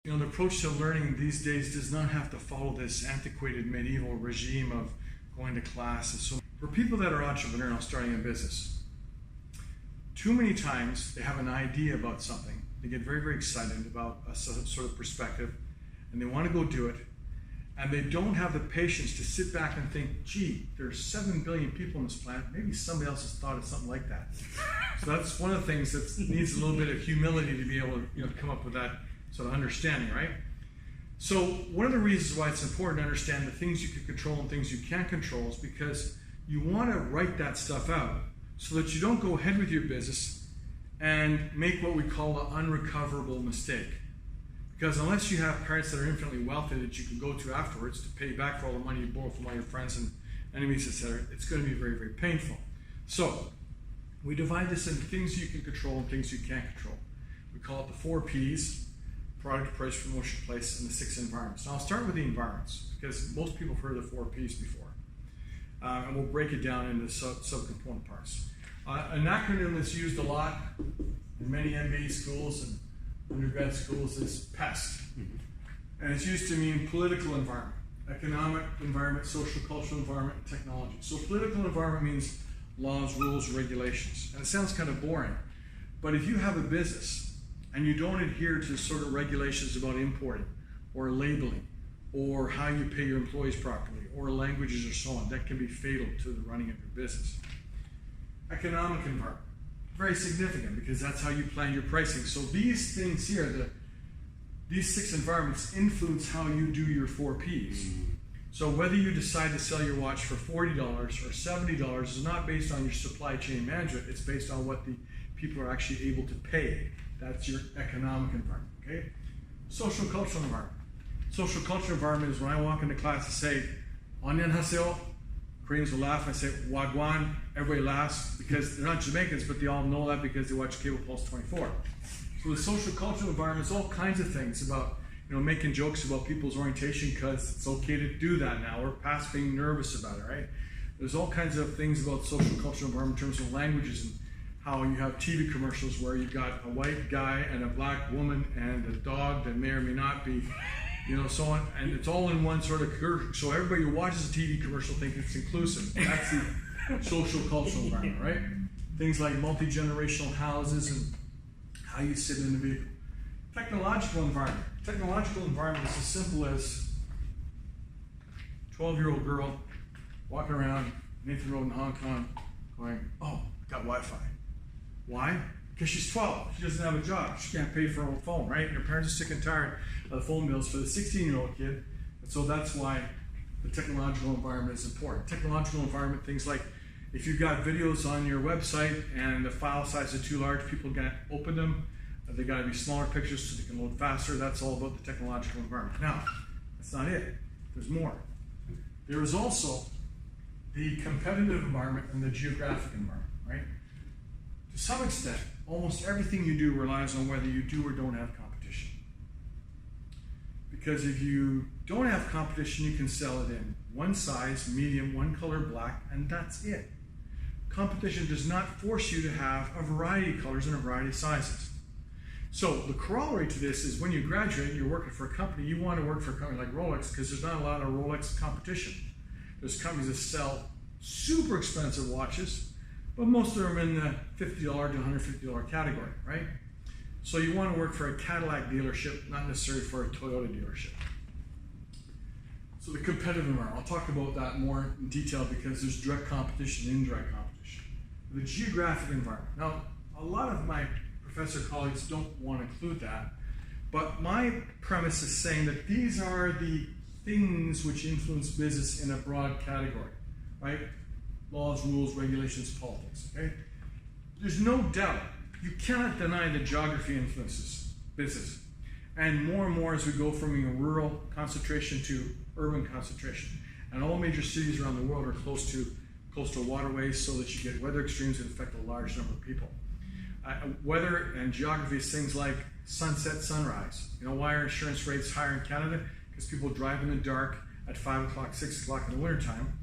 you know, the approach to learning these days does not have to follow this antiquated medieval regime of going to classes. So for people that are entrepreneurial, starting a business, too many times they have an idea about something. They get very, very excited about a sort of perspective, and they want to go do it. And they don't have the patience to sit back and think, gee, there's 7 billion people on this planet. Maybe somebody else has thought of something like that. So that's one of the things that needs a little bit of humility to be able to, you know, come up with that sort of understanding, right? So one of the reasons why it's important to understand the things you can control and things you can't control is because you want to write that stuff out so that you don't go ahead with your business and make what we call an unrecoverable mistake. Because unless you have parents that are infinitely wealthy that you can go to afterwards to pay back for all the money you borrow from all your friends and enemies, etc., it's going to be very, very painful. So we divide this into things you can control and things you can't control. We call it the 4 Ps: product, price, promotion, place, and the 6 environments. Now I'll start with the environments because most people have heard of the 4 Ps before. And we'll break it down into sub-component parts. An acronym that's used a lot in many MBA schools and undergrad schools is PEST. And it's used to mean political environment, economic environment, social, cultural environment, and technology. So political environment means laws, rules, regulations. And it sounds kind of boring, but if you have a business and you don't adhere to sort of regulations about importing or labeling or how you pay your employees properly or languages or so on, that can be fatal to the running of your business. Economic environment. Very significant because that's how you plan your pricing. So these things here, these 6 environments influence how you do your 4 Ps. So whether you decide to sell your watch for $40 or $70 is not based on your supply chain management, it's based on what the people are actually able to pay. That's your economic environment, okay? Social cultural environment. Social cultural environment is when I walk into class and say, "Annyeonghaseyo," Koreans will laugh and I say "Wagwan," everybody laughs because they're not Jamaicans, but they all know that because they watch Cable Pulse 24. So the social cultural environment is all kinds of things about, you know, making jokes about people's orientation because it's okay to do that now. We're past being nervous about it, right? There's all kinds of things about social cultural environment in terms of languages and how you have TV commercials where you've got a white guy and a black woman and a dog that may or may not be, you know, so on, and it's all in one sort of so everybody who watches a TV commercial thinks it's inclusive. That's the social cultural environment, right? Things like multi-generational houses and how you sit in the vehicle. Technological environment. Technological environment is as simple as 12-year-old girl walking around Nathan Road in Hong Kong going, "Oh, got Wi-Fi." Why? Because she's 12. She doesn't have a job. She can't pay for her own phone, right? And her parents are sick and tired of the phone bills for the 16-year-old kid. And so that's why the technological environment is important. Technological environment, things like if you've got videos on your website and the file size is too large, people can't open them. They got to be smaller pictures so they can load faster. That's all about the technological environment. Now, that's not it. There's more. There is also the competitive environment and the geographic environment, right? To some extent, almost everything you do relies on whether you do or don't have competition. Because if you don't have competition, you can sell it in one size, medium, one color, black, and that's it. Competition does not force you to have a variety of colors and a variety of sizes. So the corollary to this is when you graduate, you're working for a company, you want to work for a company like Rolex because there's not a lot of Rolex competition. There's companies that sell super expensive watches, but most of them are in the $50 to $150 category, right? So you want to work for a Cadillac dealership, not necessarily for a Toyota dealership. So the competitive environment, I'll talk about that more in detail because there's direct competition and indirect competition. The geographic environment. Now, a lot of my professor colleagues don't want to include that, but my premise is saying that these are the things which influence business in a broad category, right? Laws, rules, regulations, politics, okay? There's no doubt, you cannot deny that geography influences business. And more as we go from a rural concentration to urban concentration. And all major cities around the world are close to waterways so that you get weather extremes that affect a large number of people. Weather and geography is things like sunset, sunrise. You know why are insurance rates higher in Canada? Because people drive in the dark at 5 o'clock, 6 o'clock in the wintertime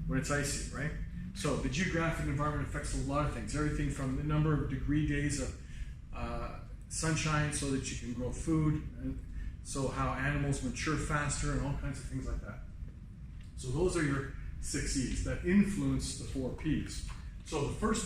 when it's icy, right? So the geographic environment affects a lot of things. Everything from the number of degree days of sunshine so that you can grow food. And So how animals mature faster and all kinds of things like that. So those are your 6 E's that influence the 4 P's. So the first